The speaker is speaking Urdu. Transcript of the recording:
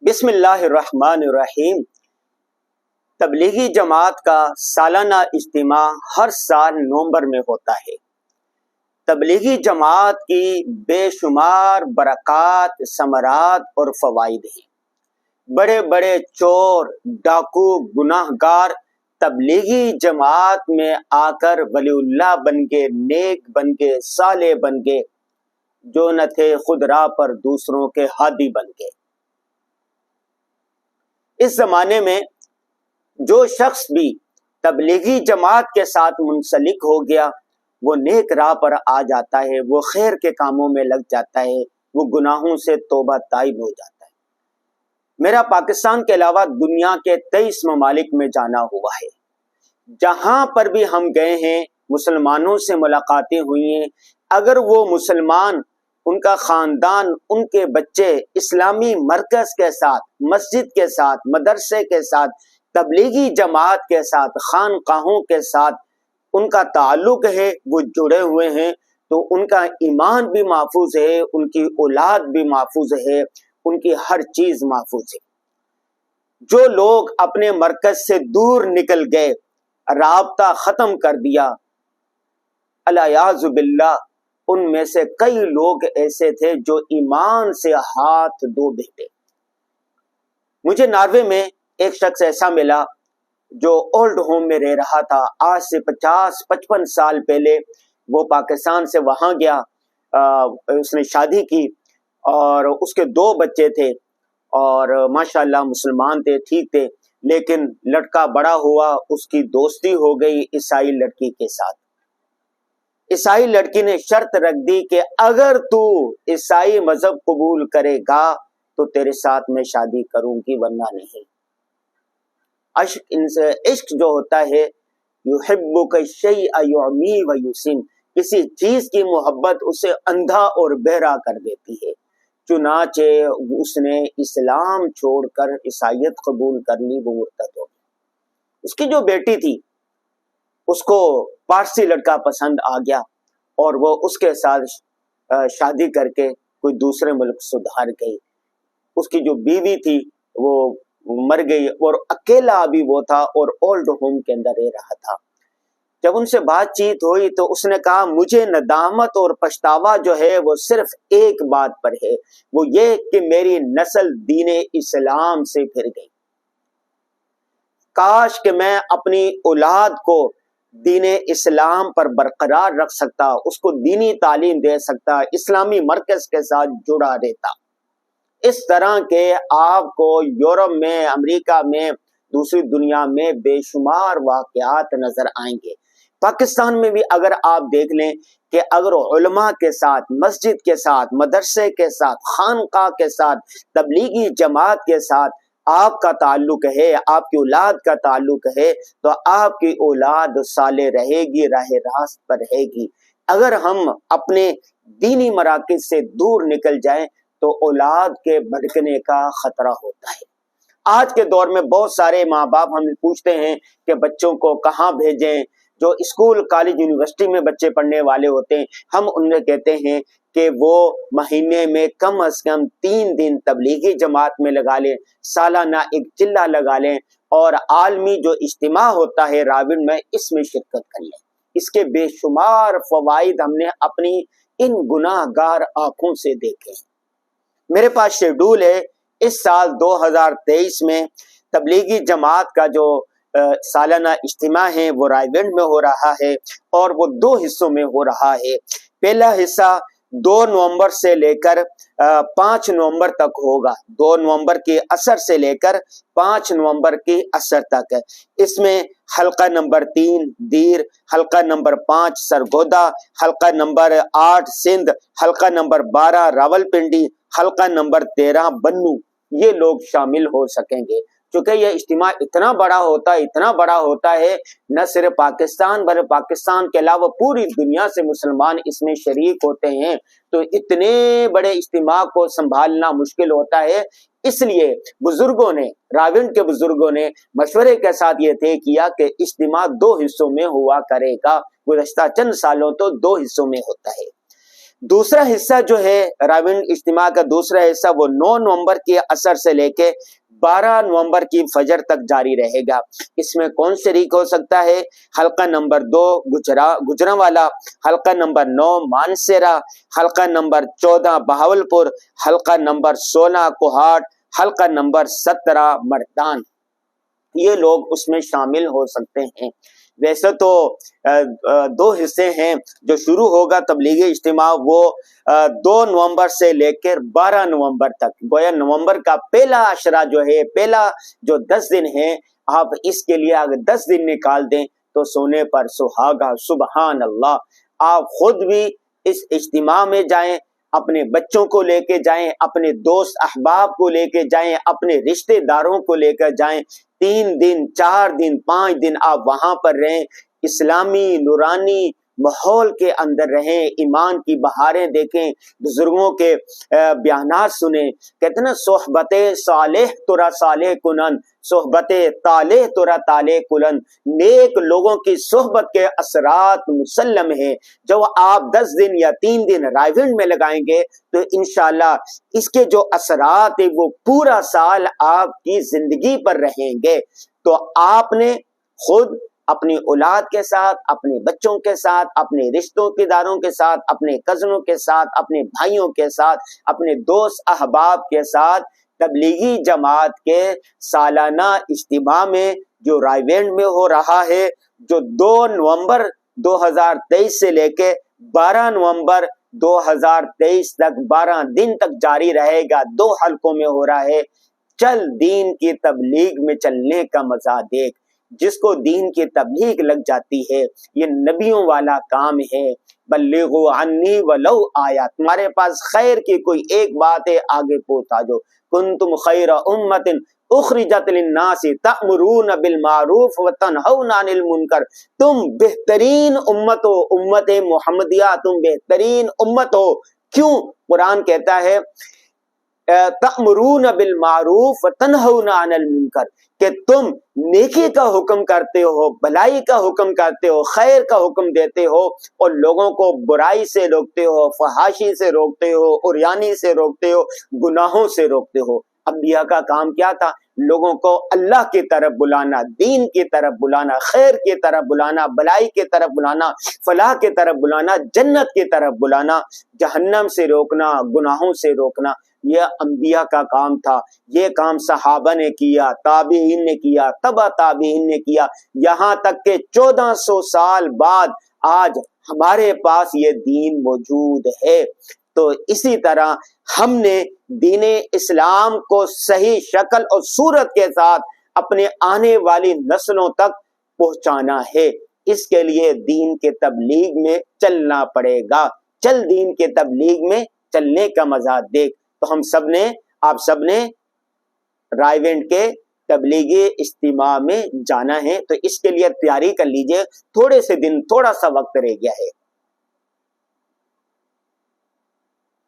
بسم اللہ الرحمن الرحیم۔ تبلیغی جماعت کا سالانہ اجتماع ہر سال نومبر میں ہوتا ہے۔ تبلیغی جماعت کی بے شمار برکات، ثمرات اور فوائد ہیں۔ بڑے بڑے چور، ڈاکو، گناہ گار تبلیغی جماعت میں آ کر ولی اللہ بن کے، نیک بن کے، صالح بن کے، جو نہ تھے خود راہ پر دوسروں کے ہادی بن کے۔ اس زمانے میں جو شخص بھی تبلیغی جماعت کے ساتھ منسلک ہو گیا، وہ نیک راہ پر آ جاتا ہے، وہ خیر کے کاموں میں لگ جاتا ہے، وہ گناہوں سے توبہ طائب ہو جاتا ہے۔ میرا پاکستان کے علاوہ دنیا کے 23 ممالک میں جانا ہوا ہے۔ جہاں پر بھی ہم گئے ہیں، مسلمانوں سے ملاقاتیں ہوئی ہیں۔ اگر وہ مسلمان، ان کا خاندان، ان کے بچے اسلامی مرکز کے ساتھ، مسجد کے ساتھ، مدرسے کے ساتھ، تبلیغی جماعت کے ساتھ، خانقاہوں کے ساتھ ان کا تعلق ہے، وہ جڑے ہوئے ہیں، تو ان کا ایمان بھی محفوظ ہے، ان کی اولاد بھی محفوظ ہے، ان کی ہر چیز محفوظ ہے۔ جو لوگ اپنے مرکز سے دور نکل گئے، رابطہ ختم کر دیا، الیاذ باللہ، ان میں سے کئی لوگ ایسے تھے جو ایمان سے ہاتھ دھو بیٹھے۔ مجھے ناروے میں ایک شخص ایسا ملا جو اولڈ ہوم میں رہ رہا تھا۔ آج سے 50-55 سال پہلے وہ پاکستان سے وہاں گیا، اس نے شادی کی اور اس کے 2 بچے تھے اور ماشاءاللہ مسلمان تھے، ٹھیک تھے، لیکن لڑکا بڑا ہوا، اس کی دوستی ہو گئی عیسائی لڑکی کے ساتھ۔ عیسائی لڑکی نے شرط رکھ دی کہ اگر تو عیسائی مذہب قبول کرے گا تو تیرے ساتھ میں شادی کروں گی، ورنہ نہیں۔ عشق جو ہوتا ہے، یحبک الشیء یعمی و یسم، کسی چیز کی محبت اسے اندھا اور بہرا کر دیتی ہے۔ چنانچہ اس نے اسلام چھوڑ کر عیسائیت قبول کر لی، وہ مرتد ہو گئی۔ اس کی جو بیٹی تھی، اس کو پارسی لڑکا پسند آ گیا اور وہ اس کے ساتھ شادی کر کے کوئی دوسرے ملک سدھار گئی۔ اس کی جو بیوی تھی وہ مر گئی اور اکیلا ابھی وہ تھا اور اولڈ ہوم کے اندر رہ رہا تھا۔ جب ان سے بات چیت ہوئی تو اس نے کہا، مجھے ندامت اور پچھتاوا جو ہے وہ صرف ایک بات پر ہے، وہ یہ کہ میری نسل دین اسلام سے پھر گئی۔ کاش کہ میں اپنی اولاد کو دین اسلام پر برقرار رکھ سکتا، اس کو دینی تعلیم دے سکتا، اسلامی مرکز کے ساتھ جڑا رہتا۔ اس طرح کے آپ کو یورپ میں، امریکہ میں، دوسری دنیا میں بے شمار واقعات نظر آئیں گے۔ پاکستان میں بھی اگر آپ دیکھ لیں کہ اگر علماء کے ساتھ، مسجد کے ساتھ، مدرسے کے ساتھ، خانقاہ کے ساتھ، تبلیغی جماعت کے ساتھ آپ کا تعلق ہے، آپ کی اولاد کا تعلق ہے، تو آپ کی اولاد صالح رہے گی، راہ راست پر رہے گی۔ اگر ہم اپنے دینی مراکز سے دور نکل جائیں تو اولاد کے بھٹکنے کا خطرہ ہوتا ہے۔ آج کے دور میں بہت سارے ماں باپ ہم پوچھتے ہیں کہ بچوں کو کہاں بھیجیں، جو اسکول، کالج، یونیورسٹی میں بچے پڑھنے والے ہوتے ہیں، ہم انہیں کہتے ہیں کہ وہ مہینے میں کم از کم 3 دن تبلیغی جماعت میں لگا لیں، سالانہ ایک چلہ لگا لیں اور عالمی جو اجتماع ہوتا ہے راون میں، اس میں شرکت کر لیں۔ اس کے بے شمار فوائد ہم نے اپنی ان گناہ گار آنکھوں سے دیکھے۔ میرے پاس شیڈول ہے، اس سال 2023 میں تبلیغی جماعت کا جو سالانہ اجتماع ہے وہ رائے گنج میں ہو رہا ہے اور وہ 2 حصوں میں ہو رہا ہے۔ پہلا حصہ 2 نومبر سے لے کر 5 نومبر تک ہوگا، 2 نومبر کی عصر سے لے کر 5 نومبر کی عصر تک۔ اس میں حلقہ نمبر 3 دیر، حلقہ نمبر 5 سرگودا، حلقہ نمبر 8 سندھ، حلقہ نمبر 12 راولپنڈی، حلقہ نمبر 13 بنو، یہ لوگ شامل ہو سکیں گے۔ چونکہ یہ اجتماع اتنا بڑا ہوتا ہے، نہ صرف پاکستان بلکہ پاکستان کے علاوہ پوری دنیا سے مسلمان اس میں شریک ہوتے ہیں، تو اتنے بڑے اجتماع کو سنبھالنا مشکل ہوتا ہے۔ اس لیے بزرگوں نے، راون کے بزرگوں نے مشورے کے ساتھ یہ طے کیا کہ اجتماع 2 حصوں میں ہوا کرے گا۔ گزشتہ چند سالوں تو 2 حصوں میں ہوتا ہے۔ دوسرا حصہ جو ہے رائیونڈ اجتماع کا دوسرا حصہ وہ 9 نومبر کے عصر سے لے کے 12 نومبر کی فجر تک جاری رہے گا۔ اس میں کون شریک ہو سکتا ہے؟ حلقہ نمبر 2 گجرانوالا، حلقہ نمبر 9 مانسیرا، حلقہ نمبر 14 بہاولپور، حلقہ نمبر 16 کوہاٹ، حلقہ نمبر 17 مردان۔ یہ لوگ اس میں شامل ہو سکتے ہیں۔ ویسے تو 2 حصے ہیں۔ جو شروع ہوگا تبلیغی اجتماع وہ 2 نومبر سے لے کر 12 نومبر تک، گویا نومبر کا پہلا عشرہ جو ہے، پہلا جو 10 دن ہے، آپ اس کے لیے اگر 10 دن نکال دیں تو سونے پر سہاگا۔ سبحان اللہ۔ آپ خود بھی اس اجتماع میں جائیں، اپنے بچوں کو لے کے جائیں، اپنے دوست احباب کو لے کے جائیں، اپنے رشتہ داروں کو لے کر جائیں۔ 3 دن 4 دن 5 دن آپ وہاں پر رہیں، اسلامی نورانی ماحول کے اندر رہیں، ایمان کی بہاریں دیکھیں، بزرگوں کے بیانات سنیں۔ کہتے ہیں صحبت صالح ترا صالح کنن، صحبت طالح ترا طالح کنن۔ نیک لوگوں کی صحبت کے اثرات مسلم ہیں۔ جو آپ 10 دن یا 3 دن رائیونڈ میں لگائیں گے تو انشاءاللہ اس کے جو اثرات ہیں وہ پورا سال آپ کی زندگی پر رہیں گے۔ تو آپ نے خود اپنی اولاد کے ساتھ، اپنے بچوں کے ساتھ، اپنے رشتوں کے داروں کے ساتھ، اپنے کزنوں کے ساتھ، اپنے بھائیوں کے ساتھ، اپنے دوست احباب کے ساتھ تبلیغی جماعت کے سالانہ اجتماع میں جو رائیونڈ میں ہو رہا ہے، جو 2 نومبر 2023 سے لے کے 12 نومبر 2023 تک 12 دن تک جاری رہے گا، 2 حلقوں میں ہو رہا ہے۔ چل دین کی تبلیغ میں چلنے کا مزہ دیکھ۔ جس کو دین کی تبلیغ لگ جاتی ہے، یہ نبیوں والا کام ہے۔ بلغوا عنی ولو آیا، تمہارے پاس خیر کی کوئی ایک بات ہے آگے پہنچا دو۔ کنتم خیر امت اخرجت للناس تأمرون بالمعروف وتنہون عن المنکر، تم بہترین امت ہو، امت محمدیہ تم بہترین امت ہو۔ کیوں؟ قرآن کہتا ہے تأمرون بالمعروف وتنہون عن المنکر، کہ تم نیکی کا حکم کرتے ہو، بھلائی کا حکم کرتے ہو، خیر کا حکم دیتے ہو، اور لوگوں کو برائی سے روکتے ہو، فحاشی سے روکتے ہو، عریانی سے روکتے ہو، گناہوں سے روکتے ہو۔ انبیاء کا کام کیا تھا؟ لوگوں کو اللہ کی طرف بلانا، دین کی طرف بلانا، خیر کی طرف بلانا، بھلائی کی طرف بلانا، فلاح کی طرف بلانا، جنت کی طرف بلانا، جہنم سے روکنا، گناہوں سے روکنا۔ یہ انبیاء کا کام تھا۔ یہ کام صحابہ نے کیا، تابعین نے کیا، تبع تابعین نے کیا، یہاں تک کہ 1400 سال بعد آج ہمارے پاس یہ دین موجود ہے۔ تو اسی طرح ہم نے دین اسلام کو صحیح شکل اور صورت کے ساتھ اپنے آنے والی نسلوں تک پہنچانا ہے۔ اس کے لیے دین کے تبلیغ میں چلنا پڑے گا۔ چل دین کے تبلیغ میں چلنے کا مزہ دیکھ۔ تو ہم سب نے، آپ سب نے رائیونڈ کے تبلیغی اجتماع میں جانا ہے، تو اس کے لیے تیاری کر لیجئے۔ تھوڑے سے دن، تھوڑا سا وقت رہ گیا ہے۔